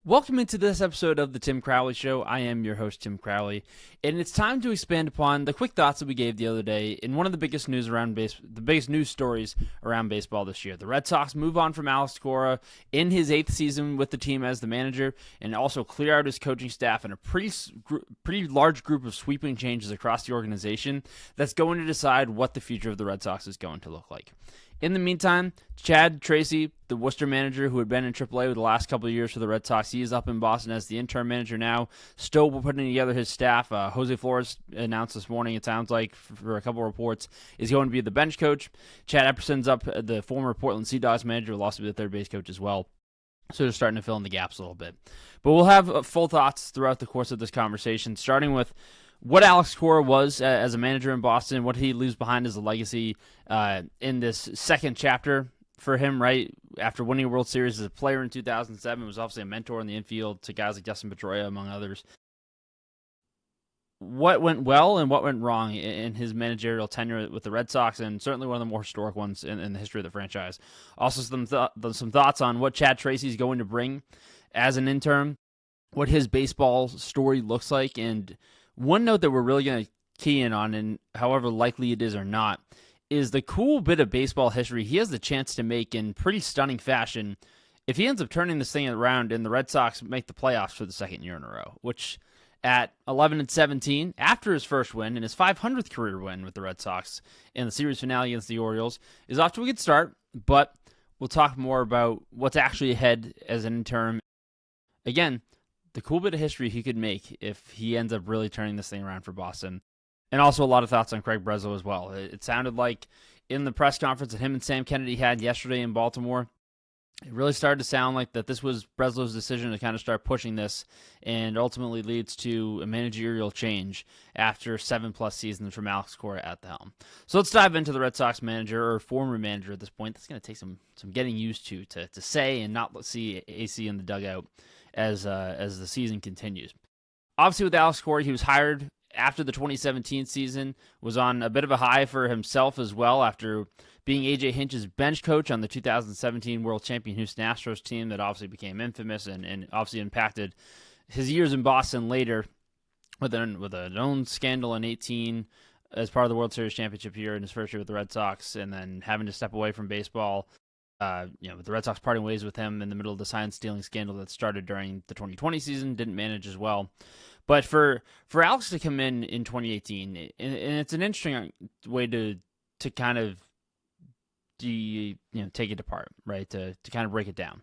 Welcome into this episode of the Tim Crowley Show. I am your host, Tim Crowley, and it's time to expand upon the quick thoughts that we gave the other day in one of the biggest news stories around baseball this year. The Red Sox move on from Alex Cora in his 8th season with the team as the manager, and also clear out his coaching staff and a pretty large group of sweeping changes across the organization that's going to decide what the future of the Red Sox is going to look like. In the meantime, Chad Tracy, the Worcester manager who had been in AAA over the last couple of years for the Red Sox, he is up in Boston as the interim manager now. Still putting together his staff. Jose Flores announced this morning, it sounds like, for a couple of reports, is going to be the bench coach. Chad Epperson's up, the former Portland Sea Dogs manager, will also be the third base coach as well. So they're starting to fill in the gaps a little bit. But we'll have full thoughts throughout the course of this conversation, starting with what Alex Cora was as a manager in Boston, what he leaves behind as a legacy in this second chapter for him, right? After winning a World Series as a player in 2007, was obviously a mentor in the infield to guys like Dustin Pedroia, among others. What went well and what went wrong in his managerial tenure with the Red Sox, and certainly one of the more historic ones in the history of the franchise. Also, some thoughts on what Chad Tracy is going to bring as an interim, what his baseball story looks like, and one note that we're really going to key in on, and however likely it is or not, is the cool bit of baseball history he has the chance to make in pretty stunning fashion if he ends up turning this thing around and the Red Sox make the playoffs for the second year in a row, which at 11-17, after his first win and his 500th career win with the Red Sox in the series finale against the Orioles, is off to a good start, but we'll talk more about what's actually ahead as an interim. Again, the cool bit of history he could make if he ends up really turning this thing around for Boston. And also a lot of thoughts on Craig Breslow as well. It sounded like in the press conference that him and Sam Kennedy had yesterday in Baltimore, it really started to sound like that this was Breslow's decision to kind of start pushing this and ultimately leads to a managerial change after 7+ seasons from Alex Cora at the helm. So let's dive into the Red Sox manager, or former manager at this point. That's going to take some getting used to say and not see AC in the dugout as the season continues. Obviously, with Alex Cora, he was hired after the 2017 season, was on a bit of a high for himself as well after being A.J. Hinch's bench coach on the 2017 World Champion Houston Astros team that obviously became infamous and obviously impacted his years in Boston later with an own scandal in 18 as part of the World Series championship year in his first year with the Red Sox, and then having to step away from baseball. With the Red Sox parting ways with him in the middle of the sign-stealing scandal that started during the 2020 season, didn't manage as well. But for Alex to come in 2018, and it's an interesting way to kind of take it apart, right? To kind of break it down.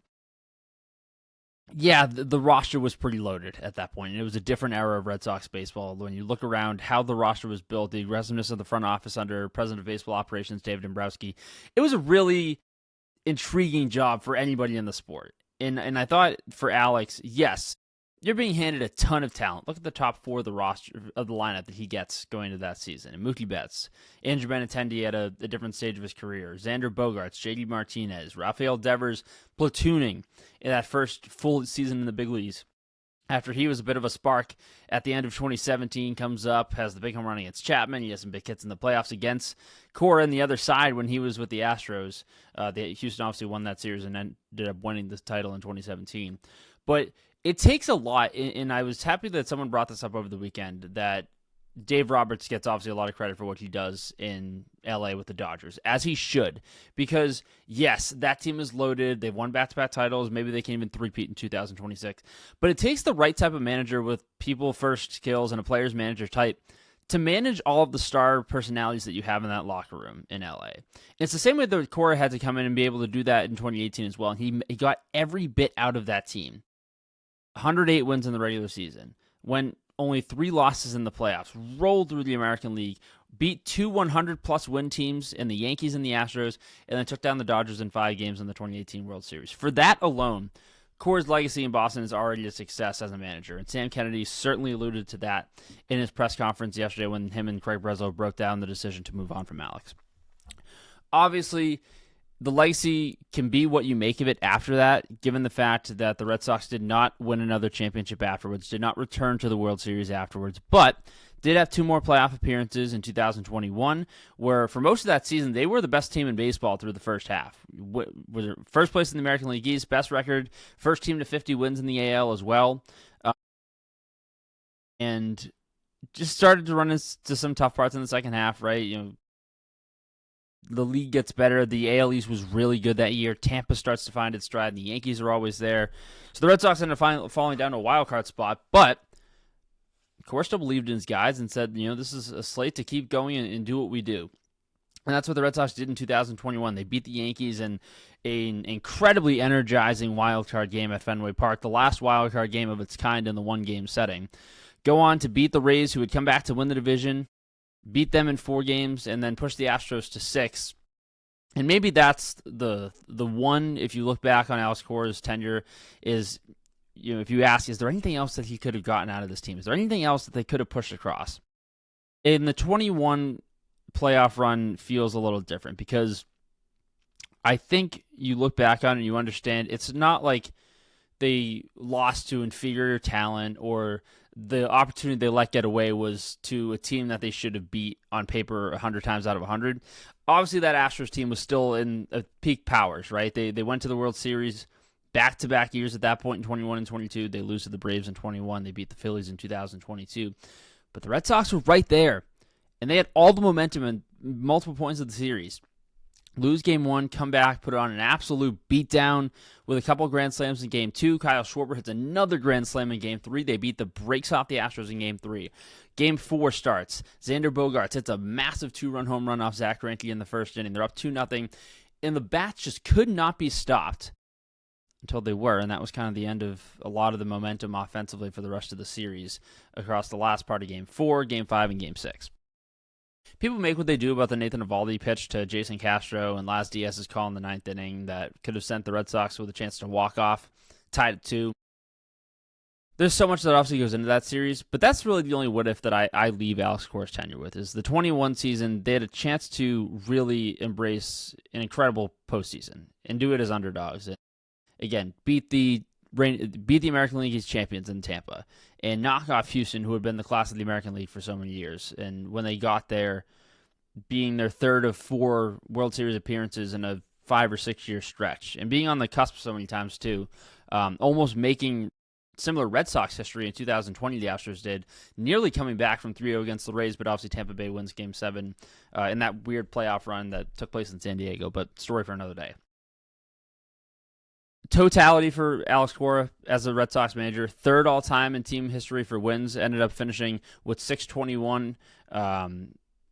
Yeah, the roster was pretty loaded at that point, and it was a different era of Red Sox baseball. When you look around how the roster was built, the aggressiveness of the front office under President of Baseball Operations David Dombrowski, it was a really intriguing job for anybody in the sport. And I thought for Alex, yes, you're being handed a ton of talent. Look at the top 4 of the roster of the lineup that he gets going into that season. And Mookie Betts, Andrew Benintendi at a different stage of his career, Xander Bogaerts, J.D. Martinez, Rafael Devers platooning in that first full season in the big leagues. After he was a bit of a spark at the end of 2017, comes up, has the big home run against Chapman. He has some big hits in the playoffs against Cora on the other side when he was with the Astros. Houston obviously won that series and ended up winning the title in 2017. But it takes a lot, and I was happy that someone brought this up over the weekend, that Dave Roberts gets obviously a lot of credit for what he does in LA with the Dodgers, as he should, because yes, that team is loaded. They've won back-to-back titles. Maybe they can even three-peat in 2026. But it takes the right type of manager with people-first skills and a player's manager type to manage all of the star personalities that you have in that locker room in LA. And it's the same way that Cora had to come in and be able to do that in 2018 as well. And he got every bit out of that team. 108 wins in the regular season. When only 3 losses in the playoffs, rolled through the American League, beat 2 100-plus win teams in the Yankees and the Astros, and then took down the Dodgers in 5 games in the 2018 World Series. For that alone, Cora's legacy in Boston is already a success as a manager, and Sam Kennedy certainly alluded to that in his press conference yesterday when him and Craig Breslow broke down the decision to move on from Alex. Obviously, the legacy can be what you make of it after that, given the fact that the Red Sox did not win another championship afterwards, did not return to the World Series afterwards, but did have 2 more playoff appearances in 2021, where for most of that season, they were the best team in baseball through the first half. Was first place in the American League East, best record, first team to 50 wins in the AL as well, and just started to run into some tough parts in the second half, right? The league gets better. The AL East was really good that year. Tampa starts to find its stride, and the Yankees are always there. So the Red Sox ended up falling down to a wild card spot, but Cora still believed in his guys and said, this is a slate to keep going and do what we do. And that's what the Red Sox did in 2021. They beat the Yankees in an incredibly energizing wild card game at Fenway Park, the last wild card game of its kind in the one-game setting. Go on to beat the Rays, who would come back to win the division, beat them in 4 games, and then push the Astros to 6. And maybe that's the one, if you look back on Alex Cora's tenure, is, if you ask, is there anything else that he could have gotten out of this team? Is there anything else that they could have pushed across? In the 21 playoff run feels a little different, because I think you look back on it and you understand it's not like they lost to inferior talent or the opportunity they let get away was to a team that they should have beat on paper 100 times out of 100. Obviously, that Astros team was still in peak powers, right? They went to the World Series back-to-back years at that point in 21 and 22. They lose to the Braves in 21. They beat the Phillies in 2022. But the Red Sox were right there, and they had all the momentum and multiple points of the series. Lose game 1, come back, put on an absolute beatdown with a couple of grand slams in game 2. Kyle Schwarber hits another grand slam in game 3. They beat the brakes off the Astros in game 3. Game 4 starts. Xander Bogaerts hits a massive 2-run home run off Zach Greinke in the first inning. They're up 2-0, and the bats just could not be stopped until they were, and that was kind of the end of a lot of the momentum offensively for the rest of the series across the last part of game 4, game 5, and game 6. People make what they do about the Nathan Eovaldi pitch to Jason Castro and Laz Diaz's call in the 9th inning that could have sent the Red Sox with a chance to walk off, tied at 2. There's so much that obviously goes into that series, but that's really the only what-if that I leave Alex Cora's tenure with, is the 21 season. They had a chance to really embrace an incredible postseason and do it as underdogs. And again, beat the American League East champions in Tampa and knock off Houston, who had been the class of the American League for so many years. And when they got there, being their 3rd of 4 World Series appearances in a 5 or 6 year stretch, and being on the cusp so many times too, almost making similar Red Sox history in 2020. The Astros did, nearly coming back from 3-0 against the Rays, but obviously Tampa Bay wins Game 7 in that weird playoff run that took place in San Diego. But story for another day. Totality for Alex Cora as a Red Sox manager, 3rd all-time in team history for wins, ended up finishing with 621.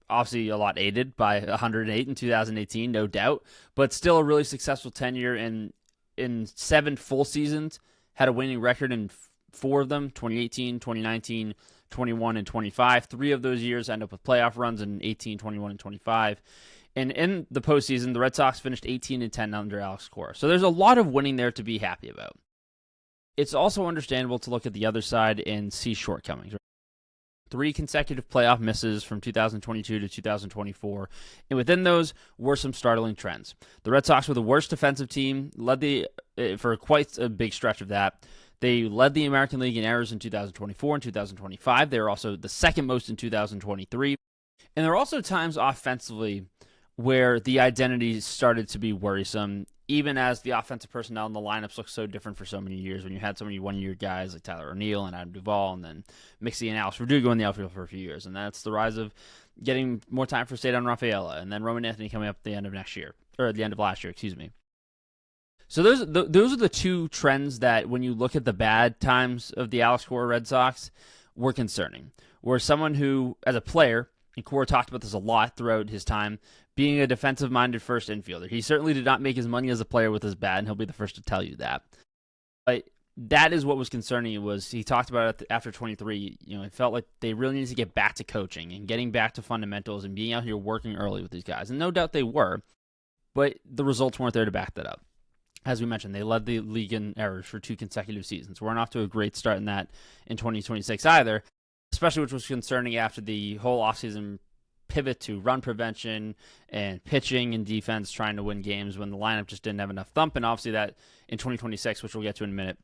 Obviously a lot aided by 108 in 2018, no doubt, but still a really successful tenure. In 7 full seasons, had a winning record in 4 of them, 2018, 2019, 21, and 25. 3 of those years end up with playoff runs in 18, 21, and 25. And in the postseason, the Red Sox finished 18-10 under Alex Cora. So there's a lot of winning there to be happy about. It's also understandable to look at the other side and see shortcomings. 3 consecutive playoff misses from 2022 to 2024, and within those were some startling trends. The Red Sox were the worst defensive team, for quite a big stretch of that. They led the American League in errors in 2024 and 2025. They were also the second most in 2023. And there are also times offensively where the identity started to be worrisome, even as the offensive personnel and the lineups looked so different for so many years. When you had so many one-year guys like Tyler O'Neill and Adam Duvall, and then Mixie and Alex Verdugo in the outfield for a few years. And that's the rise of getting more time for Cedar Rafaela, and then Roman Anthony coming up at the end of next year, or at the end of last year, excuse me. So those are the 2 trends that, when you look at the bad times of the Alex Cora Red Sox, were concerning. Where someone who, as a player, and Cora talked about this a lot throughout his time, being a defensive-minded first infielder. He certainly did not make his money as a player with his bat, and he'll be the first to tell you that. But that is what was concerning. Was he talked about it after 23, it felt like they really needed to get back to coaching and getting back to fundamentals and being out here working early with these guys. And no doubt they were, but the results weren't there to back that up. As we mentioned, they led the league in errors for 2 consecutive seasons. We're not off to a great start in that in 2026 either, especially which was concerning after the whole offseason pivot to run prevention and pitching and defense, trying to win games when the lineup just didn't have enough thump. And obviously that in 2026, which we'll get to in a minute,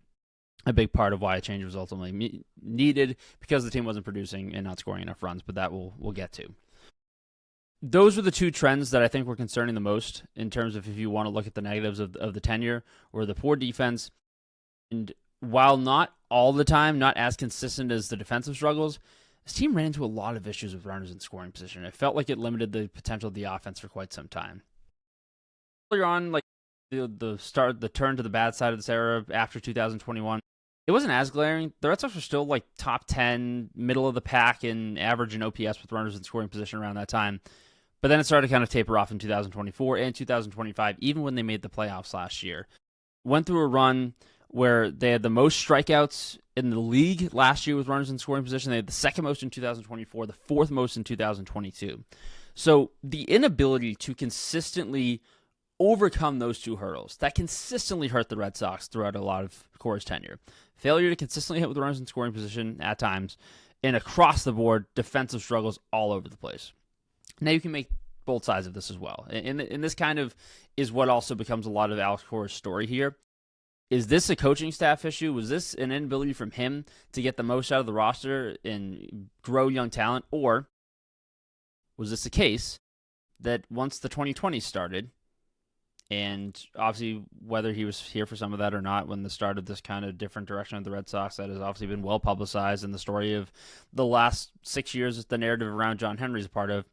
a big part of why a change was ultimately needed because the team wasn't producing and not scoring enough runs, but that we'll get to. Those were the two trends that I think were concerning the most in terms of if you want to look at the negatives of the tenure, or the poor defense. And while not all the time, not as consistent as the defensive struggles, this team ran into a lot of issues with runners in scoring position. It felt like it limited the potential of the offense for quite some time. Earlier on, like the turn to the bad side of this era after 2021, it wasn't as glaring. The Red Sox were still like top 10, middle of the pack in average and OPS with runners in scoring position around that time. But then it started to kind of taper off in 2024 and 2025, even when they made the playoffs last year. Went through a run where they had the most strikeouts in the league last year with runners in scoring position. They had the second most in 2024, the fourth most in 2022. So the inability to consistently overcome those two hurdles, that consistently hurt the Red Sox throughout a lot of Cora's tenure. Failure to consistently hit with runners in scoring position at times, and across the board, defensive struggles all over the place. Now you can make both sides of this as well. And this kind of is what also becomes a lot of Alex Cora's story here. Is this a coaching staff issue? Was this an inability from him to get the most out of the roster and grow young talent? Or was this a case that once the 2020s started, and obviously whether he was here for some of that or not when the start of this kind of different direction of the Red Sox that has obviously been well publicized, and the story of the last 6 years, the narrative around John Henry is a part of,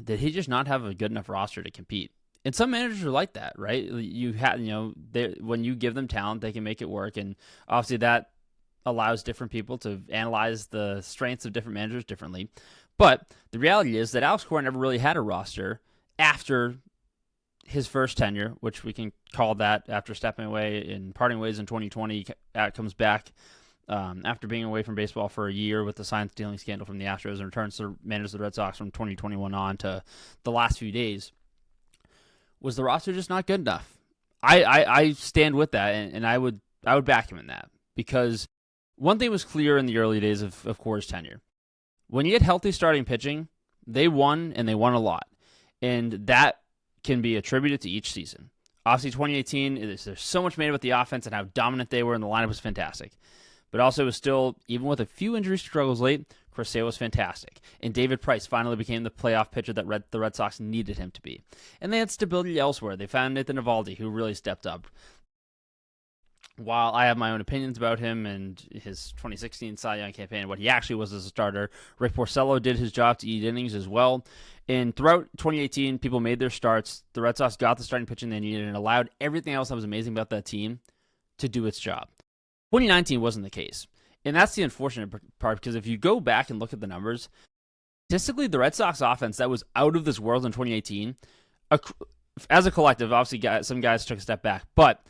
did he just not have a good enough roster to compete? And some managers are like that, right? When you give them talent, they can make it work. And obviously that allows different people to analyze the strengths of different managers differently. But the reality is that Alex Cora never really had a roster after his first tenure, which we can call that after stepping away and parting ways in 2020. Comes back after being away from baseball for a year with the sign-stealing scandal from the Astros, and returns to manage the Red Sox from 2021 on to the last few days. Was the roster just not good enough? I stand with that, and I would back him in that, because one thing was clear in the early days of Cora's tenure. When you get healthy starting pitching, they won, and they won a lot. And that can be attributed to each season. Obviously, 2018, there's so much made about the offense and how dominant they were, and the lineup was fantastic. But also, it was still, even with a few injury struggles late, Chris Sale was fantastic. And David Price finally became the playoff pitcher that the Red Sox needed him to be. And they had stability elsewhere. They found Nathan Eovaldi, who really stepped up. While I have my own opinions about him and his 2016 Cy Young campaign and what he actually was as a starter, Rick Porcello did his job to eat innings as well. And throughout 2018, people made their starts. The Red Sox got the starting pitching they needed and allowed everything else that was amazing about that team to do its job. 2019 wasn't the case. And that's the unfortunate part, because if you go back and look at the numbers, statistically, the Red Sox offense that was out of this world in 2018, as a collective, obviously some guys took a step back, but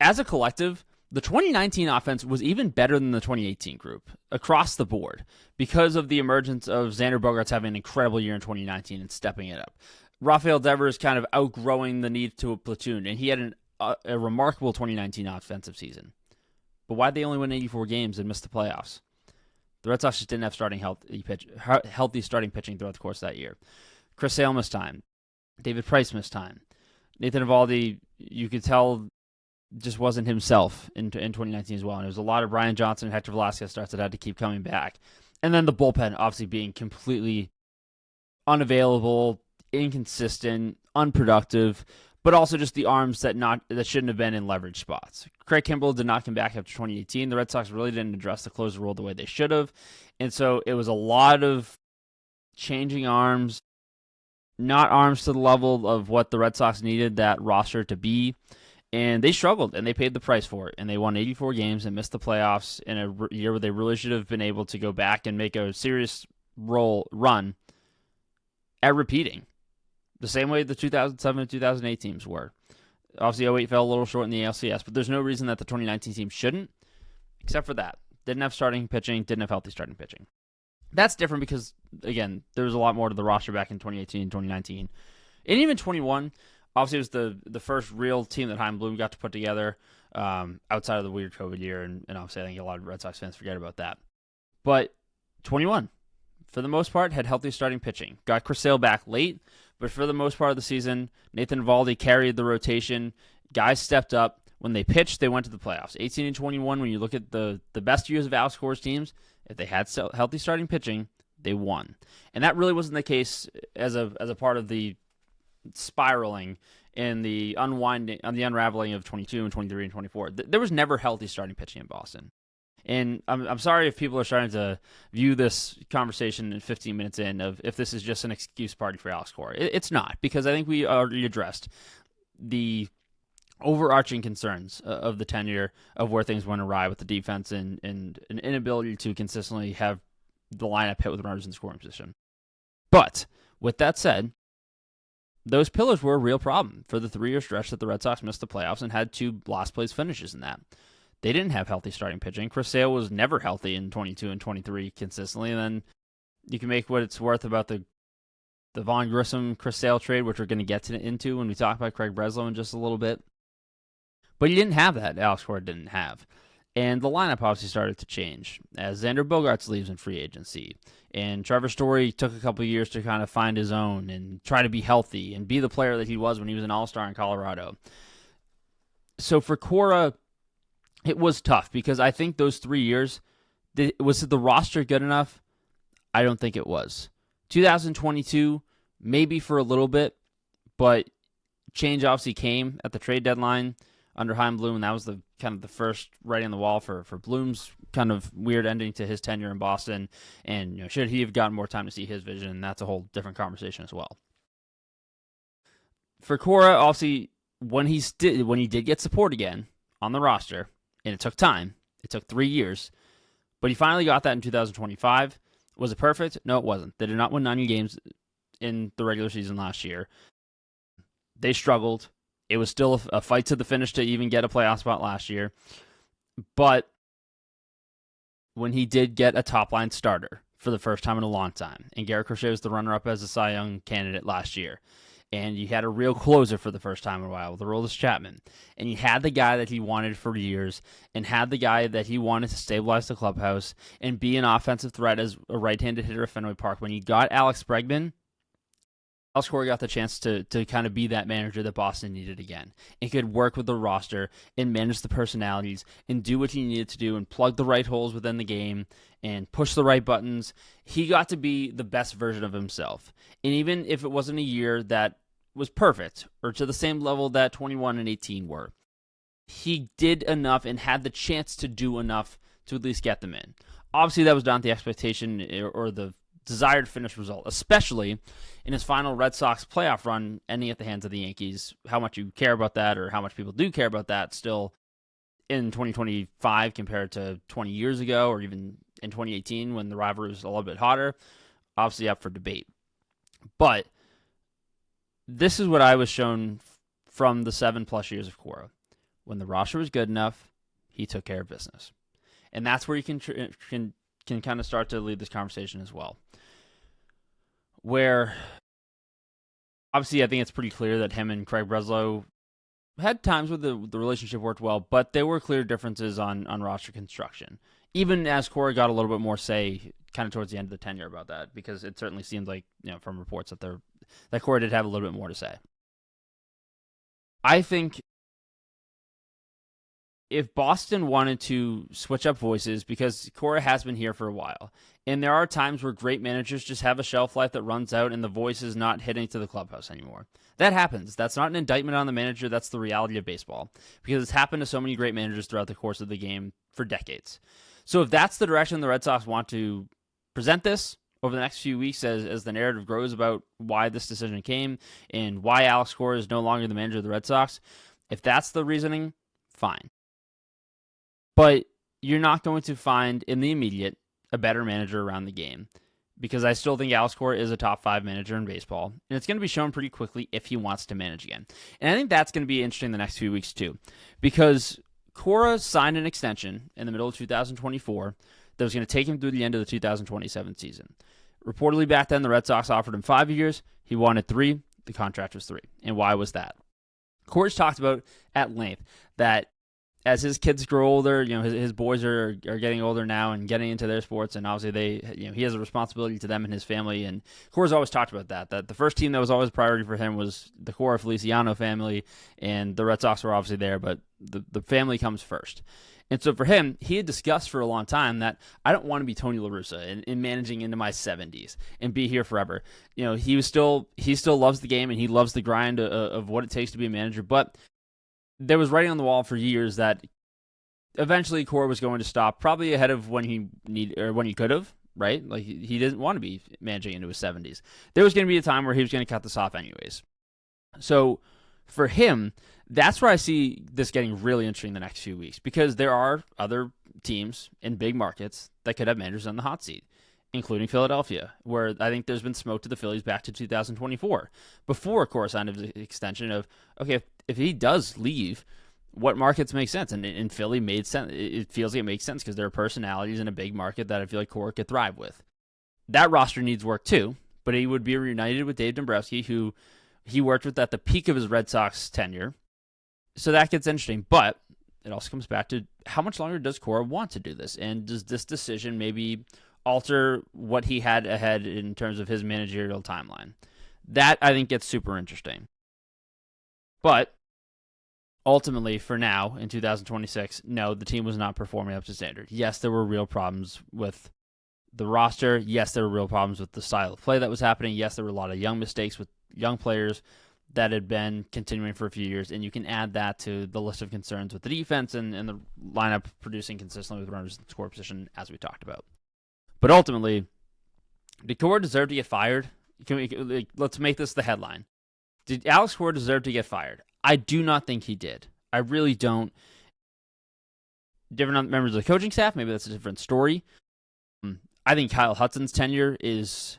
as a collective, the 2019 offense was even better than the 2018 group across the board because of the emergence of Xander Bogaerts having an incredible year in 2019 and stepping it up. Rafael Devers kind of outgrowing the need to a platoon, and he had a remarkable 2019 offensive season. But why'd they only win 84 games and miss the playoffs? The Red Sox just didn't have healthy starting pitching throughout the course of that year. Chris Sale missed time. David Price missed time. Nathan Eovaldi, you could tell, just wasn't himself in 2019 as well. And it was a lot of Brian Johnson and Hector Velasquez starts that had to keep coming back. And then the bullpen obviously being completely unavailable, inconsistent, unproductive, but also just the arms that shouldn't have been in leverage spots. Craig Kimbrell did not come back after 2018. The Red Sox really didn't address the closer role the way they should have. And so it was a lot of changing arms, not arms to the level of what the Red Sox needed that roster to be. And they struggled, and they paid the price for it. And they won 84 games and missed the playoffs in a year where they really should have been able to go back and make a serious run at repeating. The same way the 2007 and 2008 teams were. Obviously, 08 fell a little short in the ALCS, but there's no reason that the 2019 team shouldn't, except for that. Didn't have starting pitching, didn't have healthy starting pitching. That's different because, again, there was a lot more to the roster back in 2018 and 2019. And even 21, obviously it was the first real team that Chaim Bloom got to put together outside of the weird COVID year, and obviously I think a lot of Red Sox fans forget about that. But 21, for the most part, had healthy starting pitching. Got Chris Sale back late, but for the most part of the season, Nathan Eovaldi carried the rotation. Guys stepped up. When they pitched, they went to the playoffs. 18 and 21, when you look at the best years of Alex Cora's teams, if they had healthy starting pitching, they won. And that really wasn't the case as a part of the spiraling and the unraveling of 22 and 23 and 24. There was never healthy starting pitching in Boston. And I'm sorry if people are starting to view this conversation in 15 minutes in of if this is just an excuse party for Alex Cora. It's not, because I think we already addressed the overarching concerns of the tenure of where things went awry with the defense and an inability to consistently have the lineup hit with runners in scoring position. But with that said, those pillars were a real problem for the 3-year stretch that the Red Sox missed the playoffs and had 2 last-place finishes in that. They didn't have healthy starting pitching. Chris Sale was never healthy in 22 and 23 consistently. And then you can make what it's worth about the Vaughn Grissom Chris Sale trade, which we're going to get into when we talk about Craig Breslow in just a little bit. But you didn't have that. Alex Cora didn't have. And the lineup obviously started to change as Xander Bogaerts leaves in free agency. And Trevor Story took a couple of years to kind of find his own and try to be healthy and be the player that he was when he was an all-star in Colorado. So for Cora, it was tough because I think those 3 years, was the roster good enough? I don't think it was. 2022, maybe for a little bit, but change obviously came at the trade deadline under Chaim Bloom, and that was the kind of the first writing on the wall for Bloom's kind of weird ending to his tenure in Boston. And should he have gotten more time to see his vision? That's a whole different conversation as well. For Cora, obviously, when he did get support again on the roster, and it took time, it took 3 years, but he finally got that in 2025. Was it perfect? No, it wasn't. They did not win 90 games in the regular season last year. They struggled. It was still a fight to the finish to even get a playoff spot last year. But when he did get a top-line starter for the first time in a long time, and Garrett Crochet was the runner-up as a Cy Young candidate last year, and you had a real closer for the first time in a while with Aroldis Chapman, and you had the guy that he wanted for years, and had the guy that he wanted to stabilize the clubhouse and be an offensive threat as a right-handed hitter at Fenway Park. When you got Alex Bregman, Alex Cora got the chance to kind of be that manager that Boston needed again. And could work with the roster and manage the personalities and do what he needed to do and plug the right holes within the game and push the right buttons. He got to be the best version of himself. And even if it wasn't a year that was perfect or to the same level that 21 and 18 were, he did enough and had the chance to do enough to at least get them in. Obviously, that was not the expectation or the desired finish result, especially in his final Red Sox playoff run ending at the hands of the Yankees. How much you care about that or how much people do care about that still in 2025 compared to 20 years ago or even in 2018 when the rivalry was a little bit hotter, obviously up for debate. But this is what I was shown from the 7+ years of Cora. When the roster was good enough, he took care of business. And that's where you can kind of start to lead this conversation as well. Where, obviously, I think it's pretty clear that him and Craig Breslow had times where the relationship worked well, but there were clear differences on roster construction. Even as Cora got a little bit more say kind of towards the end of the tenure about that, because it certainly seemed like, from reports that Cora did have a little bit more to say. I think if Boston wanted to switch up voices, because Cora has been here for a while, and there are times where great managers just have a shelf life that runs out and the voice is not hitting to the clubhouse anymore. That happens. That's not an indictment on the manager. That's the reality of baseball, because it's happened to so many great managers throughout the course of the game for decades. So if that's the direction the Red Sox want to present this over the next few weeks as the narrative grows about why this decision came and why Alex Cora is no longer the manager of the Red Sox, if that's the reasoning, fine. But you're not going to find in the immediate a better manager around the game, because I still think Alex Cora is a top 5 manager in baseball, and it's going to be shown pretty quickly if he wants to manage again. And I think that's going to be interesting the next few weeks too, because Cora signed an extension in the middle of 2024 that was going to take him through the end of the 2027 season. Reportedly back then, the Red Sox offered him 5 years. He wanted 3. The contract was 3. And why was that? Cora's talked about at length that as his kids grow older, his boys are getting older now and getting into their sports, and obviously he has a responsibility to them and his family. And Cora's always talked about that the first team that was always a priority for him was the Cora Feliciano family, and the Red Sox were obviously there, but the family comes first. And so for him, he had discussed for a long time that I don't want to be Tony La Russa and managing into my 70s and be here forever. He still loves the game and he loves the grind of what it takes to be a manager, but there was writing on the wall for years that eventually Cora was going to stop, probably ahead of when he could have, right? Like he didn't want to be managing into his 70s. There was going to be a time where he was going to cut this off anyways. So for him, that's where I see this getting really interesting the next few weeks, because there are other teams in big markets that could have managers on the hot seat, including Philadelphia, where I think there's been smoke to the Phillies back to 2024 before Cora signed an extension of, okay, if he does leave, what markets make sense? And in Philly made sense. It feels like it makes sense because there are personalities in a big market that I feel like Cora could thrive with. That roster needs work too, but he would be reunited with Dave Dombrowski, who he worked with at the peak of his Red Sox tenure. So that gets interesting, but it also comes back to how much longer does Cora want to do this? And does this decision maybe alter what he had ahead in terms of his managerial timeline? That, I think, gets super interesting. But ultimately, for now, in 2026, no, the team was not performing up to standard. Yes, there were real problems with the roster. Yes, there were real problems with the style of play that was happening. Yes, there were a lot of young mistakes with young players that had been continuing for a few years, and you can add that to the list of concerns with the defense and the lineup producing consistently with runners in the score position, as we talked about. But ultimately, did Cora deserve to get fired? Let's make this the headline. Did Alex Cora deserve to get fired? I do not think he did. I really don't. Different members of the coaching staff, maybe that's a different story. I think Kyle Hudson's tenure is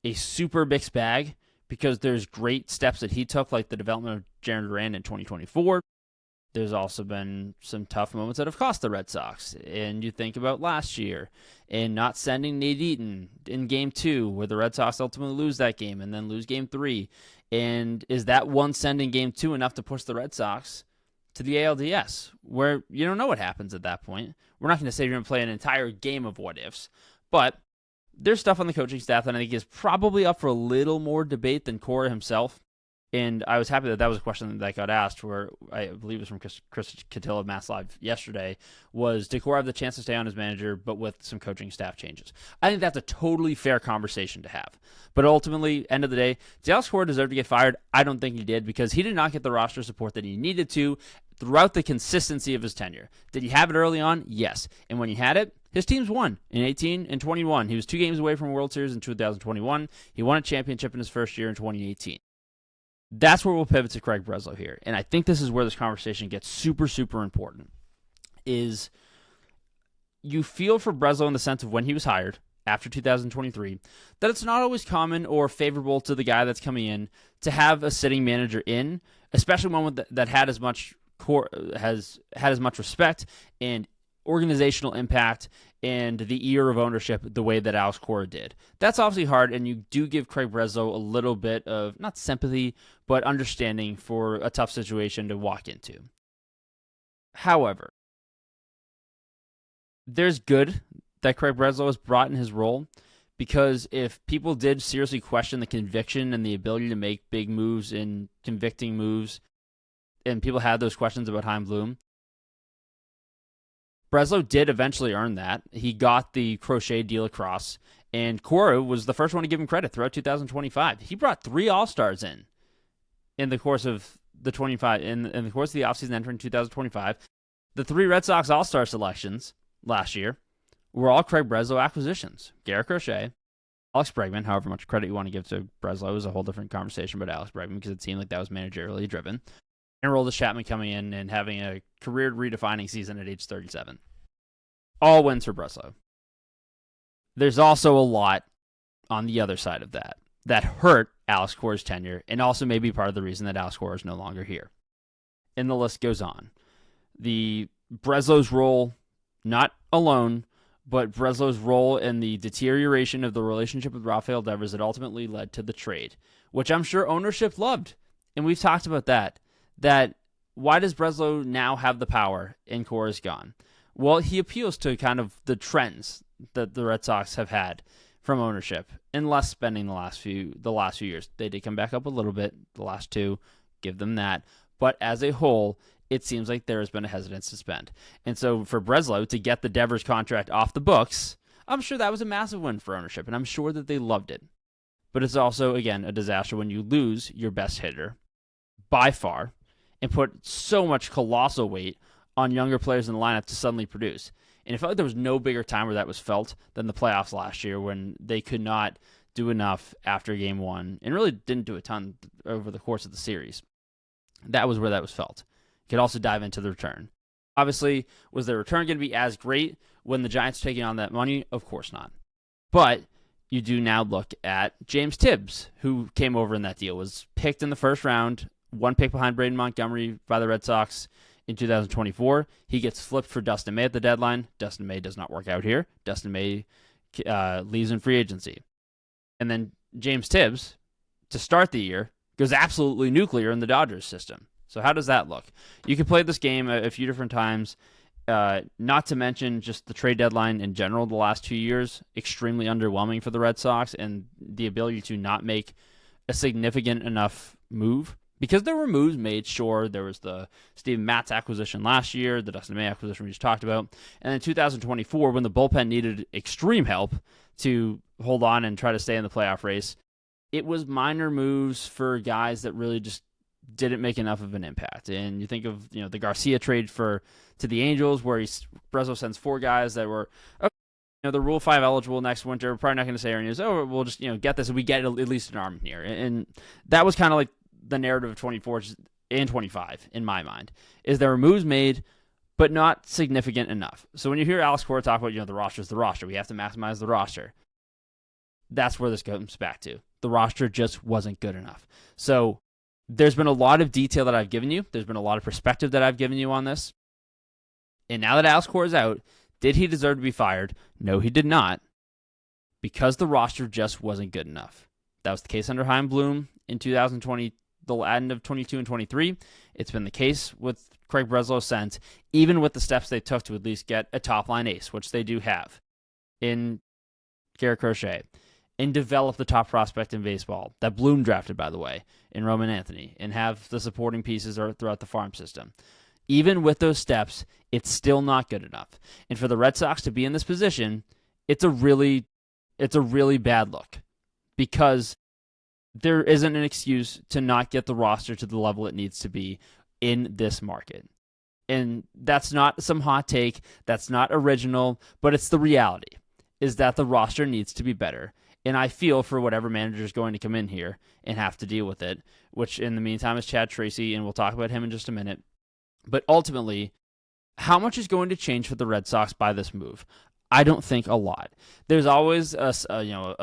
a super mixed bag, because there's great steps that he took, like the development of Jarren Duran in 2024. There's also been some tough moments that have cost the Red Sox. And you think about last year and not sending Nate Eaton in Game 2, where the Red Sox ultimately lose that game and then lose Game 3. And is that one send in Game 2 enough to push the Red Sox to the ALDS, where you don't know what happens at that point? We're not going to say you're going to play an entire game of what-ifs, but there's stuff on the coaching staff that I think is probably up for a little more debate than Cora himself. And I was happy that was a question that got asked, where I believe it was from Chris Catillo of Mass Live yesterday, was, did Cora have the chance to stay on as manager, but with some coaching staff changes? I think that's a totally fair conversation to have. But ultimately, end of the day, did Alex Cora deserve to get fired? I don't think he did, because he did not get the roster support that he needed to throughout the consistency of his tenure. Did he have it early on? Yes. And when he had it, his teams won in 18 and 21. He was 2 games away from a World Series in 2021. He won a championship in his first year in 2018. That's where we'll pivot to Craig Breslow here. And I think this is where this conversation gets super, super important, is you feel for Breslow in the sense of when he was hired after 2023, that it's not always common or favorable to the guy that's coming in to have a sitting manager in, especially one that had as much respect and organizational impact and the ear of ownership the way that Alex Cora did. That's obviously hard, and you do give Craig Breslow a little bit of, not sympathy, but understanding for a tough situation to walk into. However, there's good that Craig Breslow has brought in his role, because if people did seriously question the conviction and the ability to make big moves and convicting moves, and people had those questions about Chaim Bloom, Breslow did eventually earn that. He got the Crochet deal across, and Cora was the first one to give him credit throughout 2025. He brought 3 All-Stars in the course of the 25 in the course of the offseason entering 2025. The 3 Red Sox All-Star selections last year were all Craig Breslow acquisitions. Garrett Crochet, Alex Bregman, however much credit you want to give to Breslow is a whole different conversation about Alex Bregman, because it seemed like that was managerially driven. And Aroldis Chapman coming in and having a career redefining season at age 37. All wins for Breslow. There's also a lot on the other side of that hurt Alex Cora's tenure, and also may be part of the reason that Alex Cora is no longer here. And the list goes on. The Breslow's role, not alone, but Breslow's role in the deterioration of the relationship with Rafael Devers that ultimately led to the trade, which I'm sure ownership loved. And we've talked about that why does Breslow now have the power and Cora's gone? Well, he appeals to kind of the trends that the Red Sox have had from ownership and less spending the last few years. They did come back up a little bit the last two, give them that. But as a whole, it seems like there has been a hesitance to spend. And so for Breslow to get the Devers contract off the books, I'm sure that was a massive win for ownership, and I'm sure that they loved it. But it's also, again, a disaster when you lose your best hitter by far and put so much colossal weight on younger players in the lineup to suddenly produce. And it felt like there was no bigger time where that was felt than the playoffs last year when they could not do enough after game one and really didn't do a ton over the course of the series. That was where that was felt. You could also dive into the return. Obviously, was the return going to be as great when the Giants were taking on that money? Of course not. But you do now look at James Tibbs, who came over in that deal, was picked in the first round, one pick behind Braden Montgomery by the Red Sox in 2024. He gets flipped for Dustin May at the deadline. Dustin May does not work out here. Dustin May leaves in free agency. And then James Tibbs, to start the year, goes absolutely nuclear in the Dodgers system. So how does that look? You can play this game a few different times, not to mention just the trade deadline in general the last 2 years, extremely underwhelming for the Red Sox, and the ability to not make a significant enough move. Because there were moves made, sure, there was the Steven Matz acquisition last year, the Dustin May acquisition we just talked about, and in 2024, when the bullpen needed extreme help to hold on and try to stay in the playoff race, it was minor moves for guys that really just didn't make enough of an impact. And you think of the Garcia trade to the Angels, where Breslow sends 4 guys that were the Rule 5 eligible next winter. We're probably not going to say our news. Oh, we'll just get this, and we get at least an arm in here. And that was kind of like the narrative of 24 and 25 in my mind. Is there were moves made, but not significant enough. So when you hear Alex Cora talk about the roster's the roster, we have to maximize the roster. That's where this comes back to. The roster just wasn't good enough. So there's been a lot of detail that I've given you. There's been a lot of perspective that I've given you on this. And now that Alex Cora is out, did he deserve to be fired? No, he did not. Because the roster just wasn't good enough. That was the case under Chaim Bloom in 2020, the end of 22 and 23. It's been the case with Craig Breslow since, even with the steps they took to at least get a top-line ace, which they do have, in Garrett Crochet, and develop the top prospect in baseball, that Bloom drafted, by the way, in Roman Anthony, and have the supporting pieces throughout the farm system. Even with those steps, it's still not good enough. And for the Red Sox to be in this position, it's a really bad look, because there isn't an excuse to not get the roster to the level it needs to be in this market. And that's not some hot take, that's not original, but it's the reality, is that the roster needs to be better. And I feel for whatever manager is going to come in here and have to deal with it, which in the meantime is Chad Tracy, and we'll talk about him in just a minute. But ultimately, how much is going to change for the Red Sox by this move? I don't think a lot. There's always a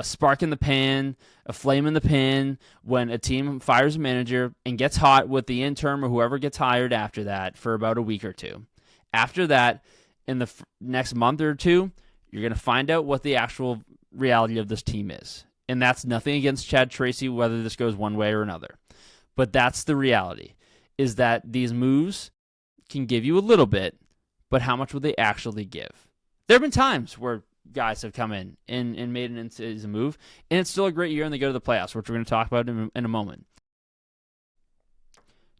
spark in the pan, a flame in the pan when a team fires a manager and gets hot with the interim or whoever gets hired after that for about a week or two. After that, in the next month or two, you're going to find out what the actual reality of this team is. And that's nothing against Chad Tracy, whether this goes one way or another. But that's the reality, is that these moves can give you a little bit, but how much will they actually give? There have been times where guys have come in and made an in-season move, and it's still a great year, and they go to the playoffs, which we're going to talk about in a moment.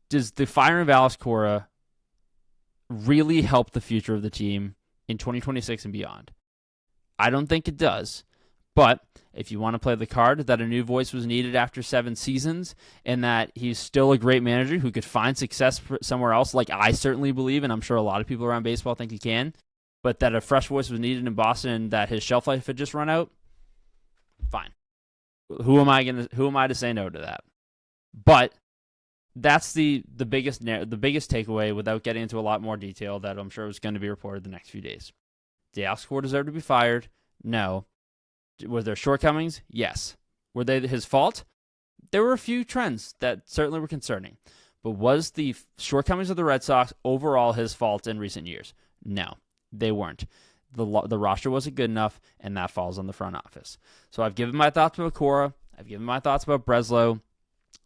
Does the firing of Alex Cora really help the future of the team in 2026 and beyond? I don't think it does. But if you want to play the card that a new voice was needed after 7 seasons and that he's still a great manager who could find success somewhere else, like I certainly believe, and I'm sure a lot of people around baseball think he can, but that a fresh voice was needed in Boston and that his shelf life had just run out, fine. Who am I to say no to that? But that's the biggest takeaway, without getting into a lot more detail that I'm sure is going to be reported the next few days. Did Alex Cora deserve to be fired? No. Was there shortcomings? Yes. Were they his fault? There were a few trends that certainly were concerning. But was the shortcomings of the Red Sox overall his fault in recent years? No, they weren't. The roster wasn't good enough, and that falls on the front office. So I've given my thoughts about Cora. I've given my thoughts about Breslow.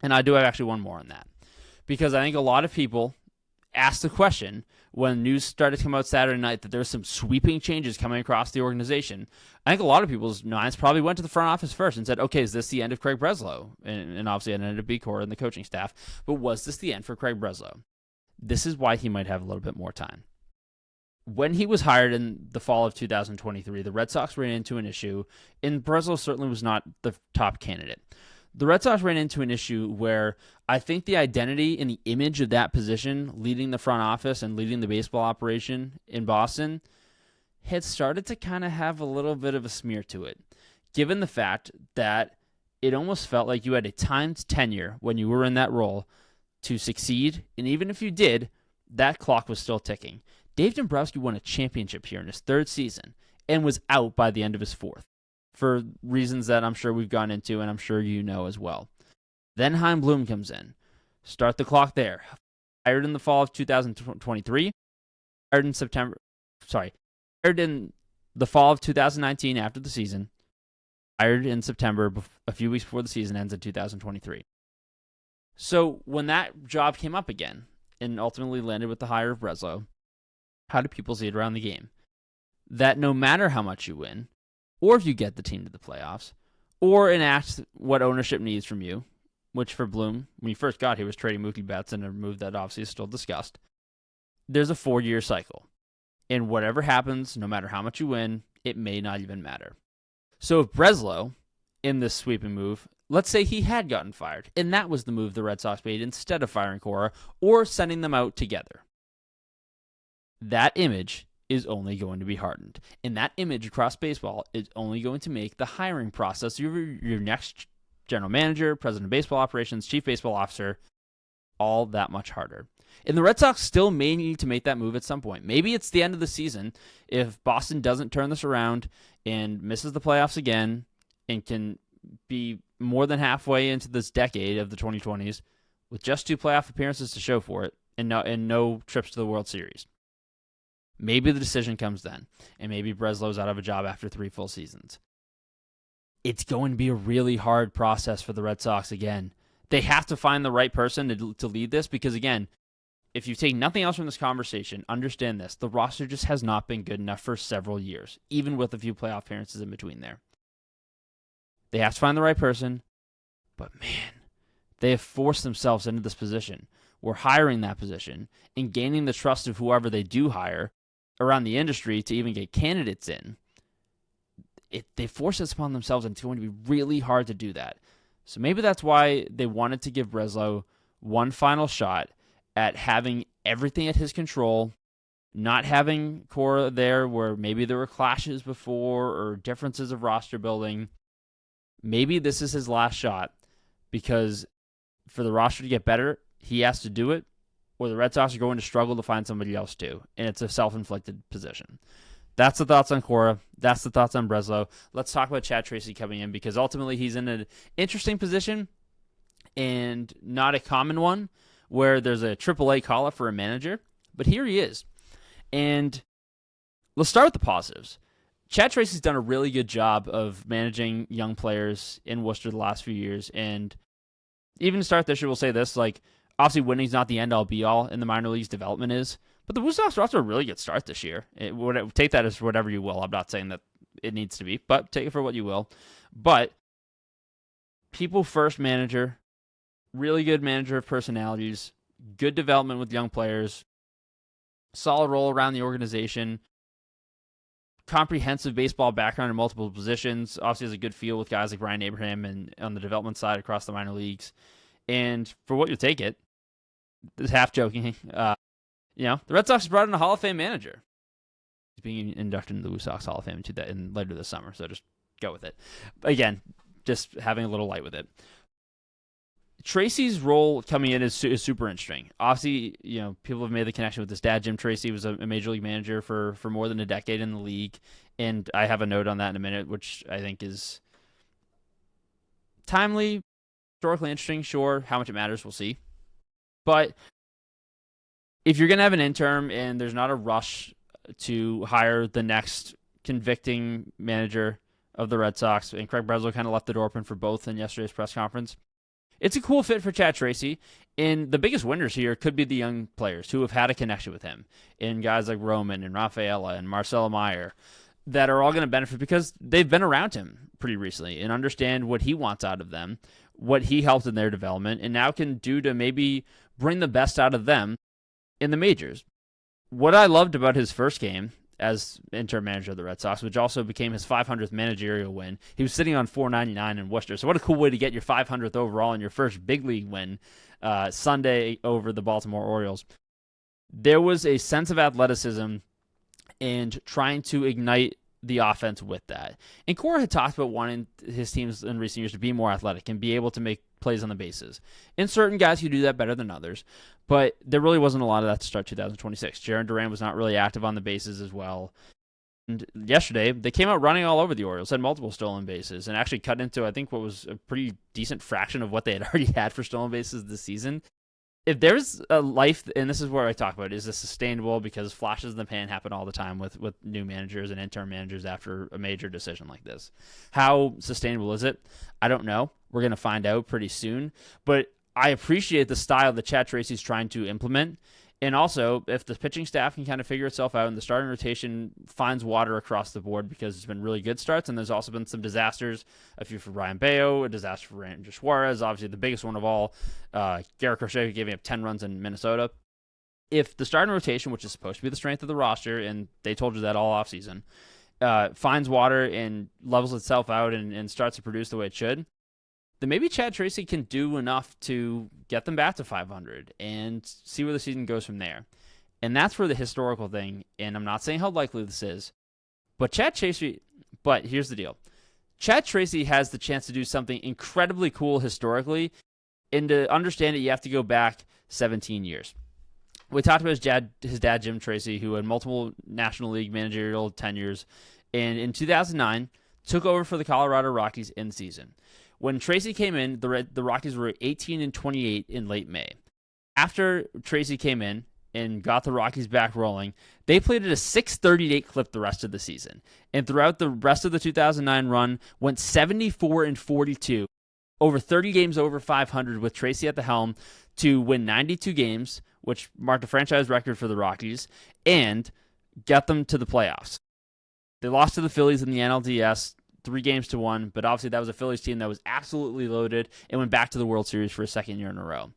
And I do have actually one more on that. Because I think a lot of people, asked the question when news started to come out Saturday night that there's some sweeping changes coming across the organization. I think a lot of people's minds probably went to the front office first and said, okay, is this the end of Craig Breslow? And obviously it ended up being Cora and the coaching staff. But was this the end for Craig Breslow? This is why he might have a little bit more time. When he was hired in the fall of 2023, the Red Sox ran into an issue, and Breslow certainly was not the top candidate. The Red Sox ran into an issue where I think the identity and the image of that position, leading the front office and leading the baseball operation in Boston, had started to kind of have a little bit of a smear to it, given the fact that it almost felt like you had a timed tenure when you were in that role to succeed, and even if you did, that clock was still ticking. Dave Dombrowski won a championship here in his third season and was out by the end of his fourth, for reasons that I'm sure we've gone into and I'm sure you know as well. Then Chaim Bloom comes in. Start the clock there. Hired in the fall of 2023. Hired in the fall of 2019 after the season. Hired in September, a few weeks before the season ends in 2023. So when that job came up again and ultimately landed with the hire of Breslow, how do people see it around the game? That no matter how much you win, or if you get the team to the playoffs, or enact what ownership needs from you, which for Bloom, when he first got here, was trading Mookie Betts in a move that obviously is still discussed. There's a 4-year cycle. And whatever happens, no matter how much you win, it may not even matter. So if Breslow, in this sweeping move, let's say he had gotten fired, and that was the move the Red Sox made instead of firing Cora or sending them out together, that image is only going to be hardened. And that image across baseball is only going to make the hiring process, your next general manager, president of baseball operations, chief baseball officer, all that much harder. And the Red Sox still may need to make that move at some point. Maybe it's the end of the season if Boston doesn't turn this around and misses the playoffs again and can be more than halfway into this decade of the 2020s with just 2 playoff appearances to show for it and no trips to the World Series. Maybe the decision comes then, and maybe Breslow's out of a job after 3 full seasons. It's going to be a really hard process for the Red Sox again. They have to find the right person to lead this because, again, if you take nothing else from this conversation, understand this. The roster just has not been good enough for several years, even with a few playoff appearances in between there. They have to find the right person, but man, they have forced themselves into this position. We're hiring that position and gaining the trust of whoever they do hire around the industry to even get candidates in. They force this upon themselves, and it's going to be really hard to do that. So maybe that's why they wanted to give Breslow one final shot at having everything at his control, not having Cora there where maybe there were clashes before or differences of roster building. Maybe this is his last shot because for the roster to get better, he has to do it, or the Red Sox are going to struggle to find somebody else to, and it's a self-inflicted position. That's the thoughts on Cora. That's the thoughts on Breslow. Let's talk about Chad Tracy coming in because ultimately he's in an interesting position and not a common one where there's a AAA call-up for a manager, but here he is. And let's start with the positives. Chad Tracy's done a really good job of managing young players in Worcester the last few years, and even to start this year, we'll say this, obviously winning's not the end-all be-all in the minor leagues, development is, but the Blue Sox are off to a really good start this year. Take that as whatever you will. I'm not saying that it needs to be, but take it for what you will. But people first manager, really good manager of personalities, good development with young players, solid role around the organization, comprehensive baseball background in multiple positions, obviously has a good feel with guys like Ryan Abraham and on the development side across the minor leagues. And for what you take it, this half joking, the Red Sox brought in a Hall of Fame manager. He's being inducted into the Blue Sox Hall of Fame later this summer, so just go with it. Again, just having a little light with it. Tracy's role coming in is super interesting. Obviously, people have made the connection with his dad. Jim Tracy was a major league manager for more than a decade in the league, and I have a note on that in a minute, which I think is timely, historically interesting. Sure, how much it matters, we'll see. But if you're going to have an interim and there's not a rush to hire the next convicting manager of the Red Sox, and Craig Breslow kind of left the door open for both in yesterday's press conference, It's a cool fit for Chad Tracy. And the biggest winners here could be the young players who have had a connection with him, in guys like Roman and Rafaela and Marcelo Meyer, that are all going to benefit because they've been around him pretty recently and understand what he wants out of them, what he helped in their development, and now can do to maybe bring the best out of them in the majors. What I loved about his first game as interim manager of the Red Sox, which also became his 500th managerial win, he was sitting on 499 in Worcester. So what a cool way to get your 500th overall and your first big league win Sunday over the Baltimore Orioles. There was a sense of athleticism and trying to ignite the offense with that. And Cora had talked about wanting his teams in recent years to be more athletic and be able to make plays on the bases. And certain guys who do that better than others, but there really wasn't a lot of that to start 2026. Jarren Duran was not really active on the bases as well. And yesterday, they came out running all over the Orioles, had multiple stolen bases, and actually cut into, I think, what was a pretty decent fraction of what they had already had for stolen bases this season. If there's a life, and this is where I talk about, is this sustainable? Because flashes in the pan happen all the time with new managers and interim managers after a major decision like this. How sustainable is it? I don't know. We're going to find out pretty soon. But I appreciate the style that Chad Tracy's trying to implement. And also, if the pitching staff can kind of figure itself out and the starting rotation finds water across the board, because it's been really good starts, and there's also been some disasters, a few for Ryan Baio, a disaster for Ranger Suarez, obviously the biggest one of all, Garrett Crochet giving up 10 runs in Minnesota. If the starting rotation, which is supposed to be the strength of the roster, and they told you that all offseason, finds water and levels itself out and starts to produce the way it should, then maybe Chad Tracy can do enough to get them back to 500 and see where the season goes from there. And that's where the historical thing, and I'm not saying how likely this is, but here's the deal. Chad Tracy has the chance to do something incredibly cool historically, and to understand it, you have to go back 17 years. We talked about his dad, Jim Tracy, who had multiple National League managerial tenures, and in 2009, took over for the Colorado Rockies in season. When Tracy came in, the Rockies were 18-28 in late May. After Tracy came in and got the Rockies back rolling, they played at a 638 clip the rest of the season. And throughout the rest of the 2009 run, went 74-42, over 30 games over 500 with Tracy at the helm to win 92 games, which marked a franchise record for the Rockies, and got them to the playoffs. They lost to the Phillies in the NLDS 3-1, but obviously that was a Phillies team that was absolutely loaded and went back to the World Series for a second year in a row.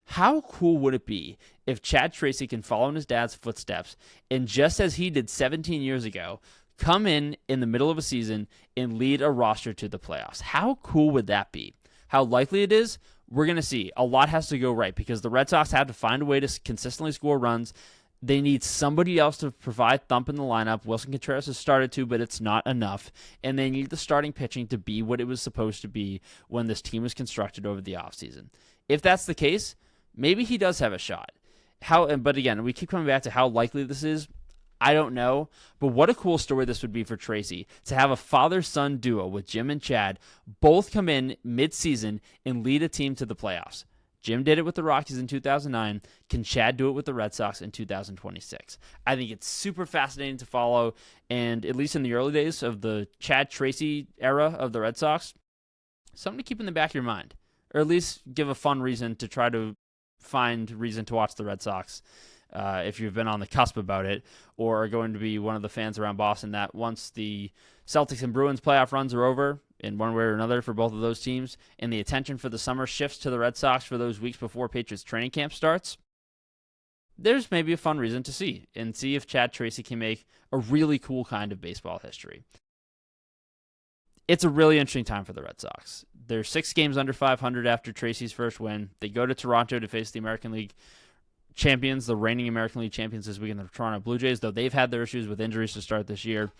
How cool would it be if Chad Tracy can follow in his dad's footsteps and, just as he did 17 years ago, come in the middle of a season and lead a roster to the playoffs? How cool would that be? How likely it is? We're going to see. A lot has to go right because the Red Sox have to find a way to consistently score runs. They need somebody else to provide thump in the lineup. Wilson Contreras has started to, but it's not enough. And they need the starting pitching to be what it was supposed to be when this team was constructed over the offseason. If that's the case, maybe he does have a shot. But again, we keep coming back to how likely this is. I don't know. But what a cool story this would be for Tracy to have a father-son duo with Jim and Chad both come in mid-season and lead a team to the playoffs. Jim did it with the Rockies in 2009. Can Chad do it with the Red Sox in 2026? I think it's super fascinating to follow, and at least in the early days of the Chad Tracy era of the Red Sox, something to keep in the back of your mind, or at least give a fun reason to try to find reason to watch the Red Sox if you've been on the cusp about it, or are going to be one of the fans around Boston that once the Celtics and Bruins playoff runs are over, in one way or another for both of those teams, and the attention for the summer shifts to the Red Sox for those weeks before Patriots training camp starts, there's maybe a fun reason to see if Chad Tracy can make a really cool kind of baseball history. It's a really interesting time for the Red Sox. They're 6 games under 500 after Tracy's first win. They go to Toronto to face the American League champions, the reigning American League champions this weekend, the Toronto Blue Jays, though they've had their issues with injuries to start this year.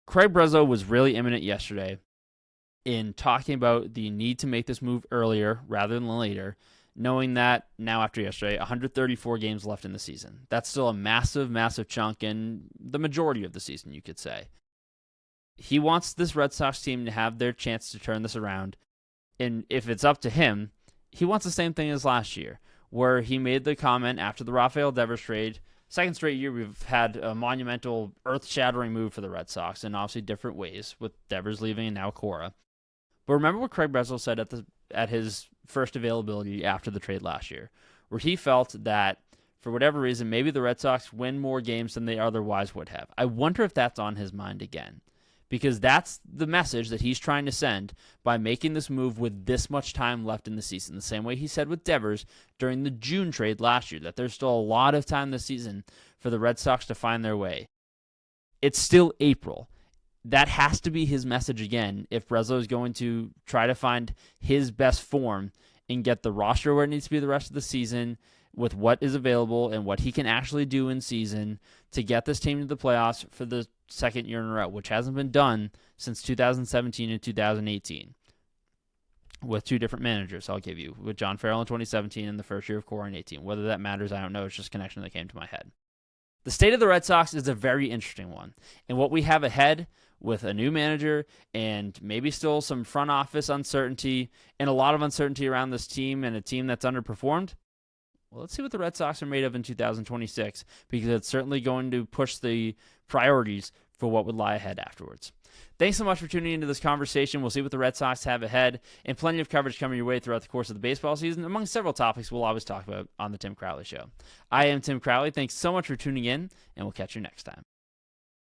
Craig Breslow was really imminent yesterday in talking about the need to make this move earlier rather than later, knowing that now after yesterday, 134 games left in the season. That's still a massive, massive chunk in the majority of the season, you could say. He wants this Red Sox team to have their chance to turn this around, and if it's up to him, he wants the same thing as last year, where he made the comment after the Rafael Devers trade. Second straight year, we've had a monumental, earth-shattering move for the Red Sox in obviously different ways, with Devers leaving and now Cora. But remember what Craig Breslow said at the at his first availability after the trade last year, where he felt that for whatever reason, maybe the Red Sox win more games than they otherwise would have. I wonder if that's on his mind again, because that's the message that he's trying to send by making this move with this much time left in the season. The same way he said with Devers during the June trade last year, that there's still a lot of time this season for the Red Sox to find their way. It's still April. That has to be his message again if Breslow is going to try to find his best form and get the roster where it needs to be the rest of the season, with what is available and what he can actually do in season to get this team to the playoffs for the second year in a row, which hasn't been done since 2017 and 2018 with two different managers, I'll give you, with John Farrell in 2017 and the first year of Cora in 18. Whether that matters, I don't know. It's just a connection that came to my head. The state of the Red Sox is a very interesting one, and what we have ahead with a new manager and maybe still some front office uncertainty and a lot of uncertainty around this team and a team that's underperformed. Well, let's see what the Red Sox are made of in 2026, because it's certainly going to push the priorities for what would lie ahead afterwards. Thanks so much for tuning into this conversation. We'll see what the Red Sox have ahead, and plenty of coverage coming your way throughout the course of the baseball season, among several topics we'll always talk about on the Tim Crowley Show. I am Tim Crowley. Thanks so much for tuning in, and we'll catch you next time.